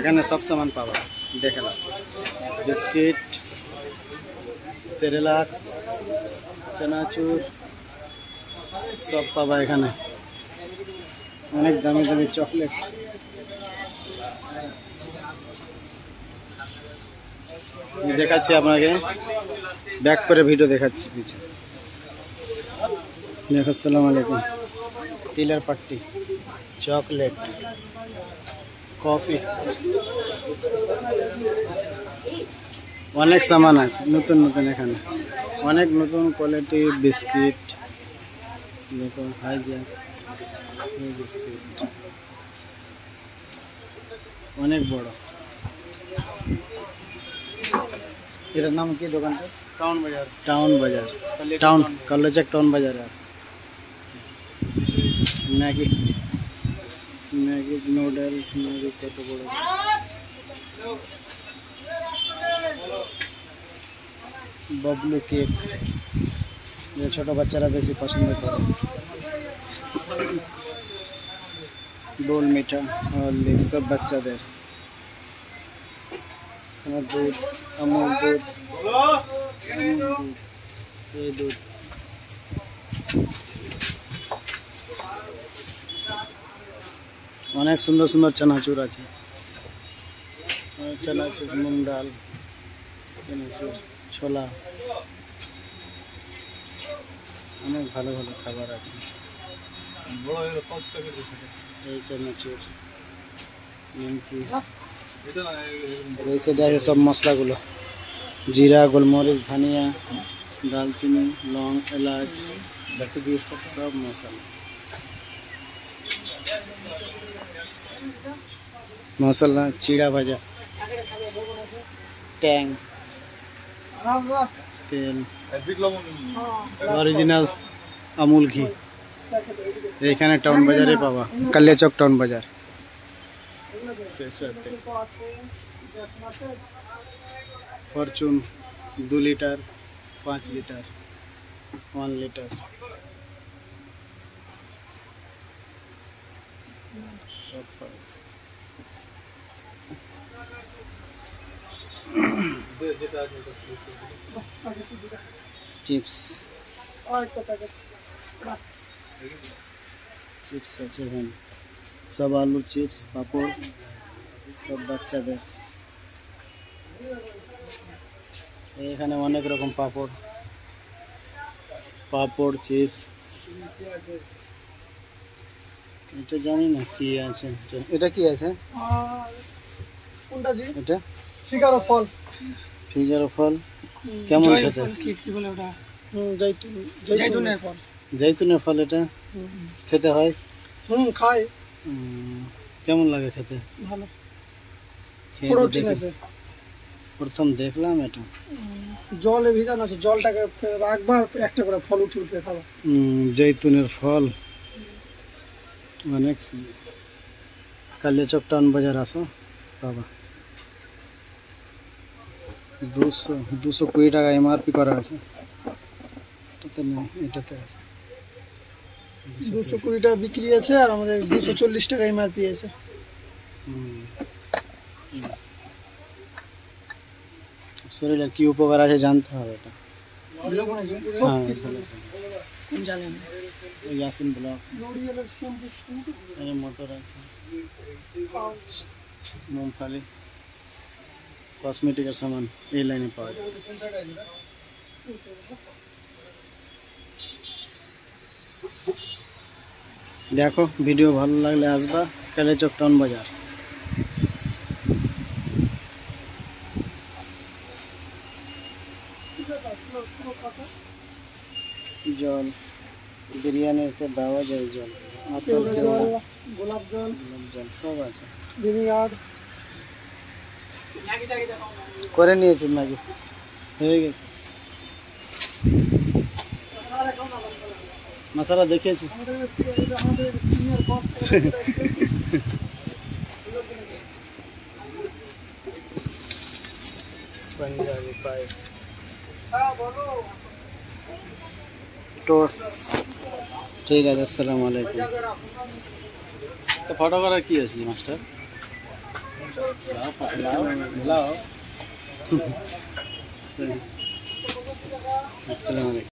এখানে সব সামান পাবা দেখালাম বিস্কিট সেরেলাক্স চানাচুর সব পাবা এখানে অনেক দামি দামি চকলেট দেখাচ্ছি আপনাকে ব্যাক করে ভিডিও দেখাচ্ছি পিছে দেখো আসসালামু আলাইকুম তিলের পাট্টি চকলেট কফি অনেক সামান আছে নতুন নতুন এখানে অনেক নতুন কোয়ালিটি বিস্কিট দেখো হাইজ্যাক বিস্কিট অনেক বড় এটার নাম কি দোকানটা টাউন বাজার টাউন কলেজের টাউন বাজারে আছে ম্যাগি নুডলস ম্যাগি কত বড় बबलू केक ये छोटा बच्चारा बेसी पसंद करे डोल मीठा और सब बच्चाদের दूध अमूल दूध ये दूध অনেক সুন্দর সুন্দর চানাচুর আছে চানাচুর মুগ ডাল চানাচুর ছোলা অনেক ভালো ভালো খাবার আছে এই চানাচুর নিমকি এই সাইডে আছে সব মশলাগুলো জিরা গোলমরিচ ধনিয়া দালচিনি লং এলাচ বাকি সব মশলা मसाला चीड़ा भाजा टैंग तेल ओरिजिनल अमूल घी एखाने टाउन बाजारे पावा कल्याचक टाउन बाजार Fortune 2 litre 5 litre 1 litre chips chips আছে सब आलू चिप्स पापड़ सब বাচ্চাদের এখানে অনেক রকম পাপড় চিপস এটা জানি না কি আছে এটা কি আছে কোনটা জি এটা ফিগারো ফল কেমন খেতে কি বলে ওটা জৈতুনের ফল এটা খেতে হয় খাই কেমন লাগে খেতে ভালো প্রোটিন আছে প্রথম দেখলাম এটা জলে ভিজানো আছে জলটাকে রাখবার একটা করে ফল উঠে খাওয়া জৈতুনের ফল অনেক কালিয়াচক টাউন বাজার আসো বাবা 220 টাকা এমআরপি করা আছে এটাতে না এটাতে আছে 220 টাকা বিক্রি আছে আর আমাদের 240 টাকা এমআরপি আছে শরীরে কি উপকার আছে জানতে হবে এটা হ্যাঁ কোন জানেন ইয়াসিন ব্লক এর মোটর আছে मूंगफली कॉस्मेटिक सामान এই লাইনে পাওয়া যায় দেখো ভিডিও ভালো লাগলে আসবা কালিয়াচক টাউন বাজার জল বিরিয়ানিতে দেওয়া যায় জল গোলাপ জল সব আছে ভিনিগার করে নিয়েছি ম্যাগি হয়ে গেছে मसाला देखिए पंजाबी पाइस टोस ठीक है अस्सलाम वालेकुम तो फोटो करा की আছে মাস্টার আসসালামু আলাইকুম।